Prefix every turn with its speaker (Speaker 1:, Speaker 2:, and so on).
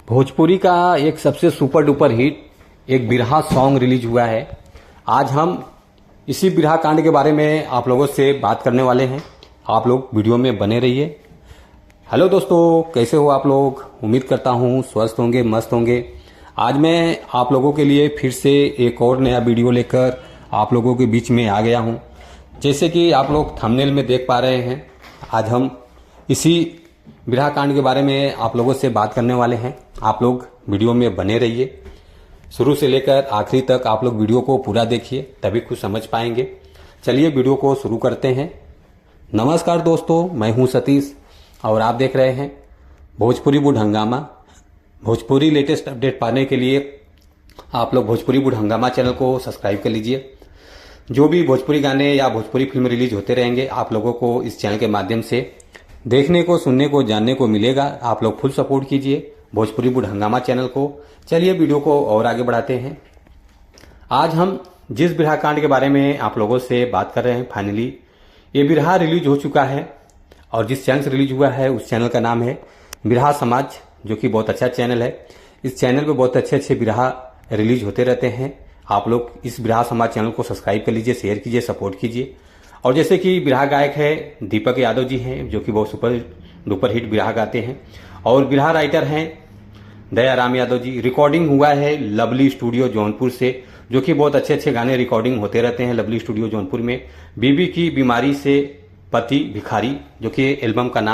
Speaker 1: भोजपुरी का एक सबसे सुपर डुपर हिट एक बिरहा सॉन्ग रिलीज हुआ है। आज हम इसी बिरहा कांड के बारे में आप लोगों से बात करने वाले हैं। आप लोग वीडियो में बने रहिए। हेलो दोस्तों, कैसे हो आप लोग? उम्मीद करता हूँ स्वस्थ होंगे, मस्त होंगे। आज मैं आप लोगों के लिए फिर से एक और नया वीडियो लेकर आप लोगों के बीच में आ गया हूँ। जैसे कि आप लोग थंबनेल में देख पा रहे हैं, आज हम इसी बिरहा कांड के बारे में आप लोगों से बात करने वाले हैं। आप लोग वीडियो में बने रहिए, शुरू से लेकर आखिरी तक आप लोग वीडियो को पूरा देखिए, तभी कुछ समझ पाएंगे। चलिए वीडियो को शुरू करते हैं। नमस्कार दोस्तों, मैं हूं सतीश और आप देख रहे हैं भोजपुरी बुढ़ हंगामा। भोजपुरी लेटेस्ट अपडेट पाने के लिए आप लोग भोजपुरी बुढ़ हंगामा चैनल को सब्सक्राइब कर लीजिए। जो भी भोजपुरी गाने या भोजपुरी फिल्म रिलीज होते रहेंगे, आप लोगों को इस चैनल के माध्यम से देखने को, सुनने को, जानने को मिलेगा। आप लोग फुल सपोर्ट कीजिए भोजपुरी बुढ़ हंगामा चैनल को। चलिए वीडियो को और आगे बढ़ाते हैं। आज हम जिस बिरहा कांड के बारे में आप लोगों से बात कर रहे हैं, फाइनली ये बिरहा रिलीज हो चुका है और जिस चैनल से रिलीज हुआ है उस चैनल का नाम है बिरहा समाज, जो कि बहुत अच्छा चैनल है। इस चैनल पे बहुत अच्छे अच्छे बिरहा रिलीज होते रहते हैं। आप लोग इस बिरहा समाज चैनल को सब्सक्राइब कर लीजिए, शेयर कीजिए, सपोर्ट कीजिए। और जैसे कि बिरहा गायक है दीपक यादव जी हैं, जो कि बहुत सुपर डुपर हिट बिरहा गाते हैं। और बिरहा राइटर हैं दयाराम यादव जी। रिकॉर्डिंग हुआ है लवली स्टूडियो जौनपुर से, जो कि बहुत अच्छे अच्छे गाने रिकॉर्डिंग होते रहते हैं लवली स्टूडियो जौनपुर में। बीबी की बीमारी से पति भिखारी, जो कि एल्बम का नाम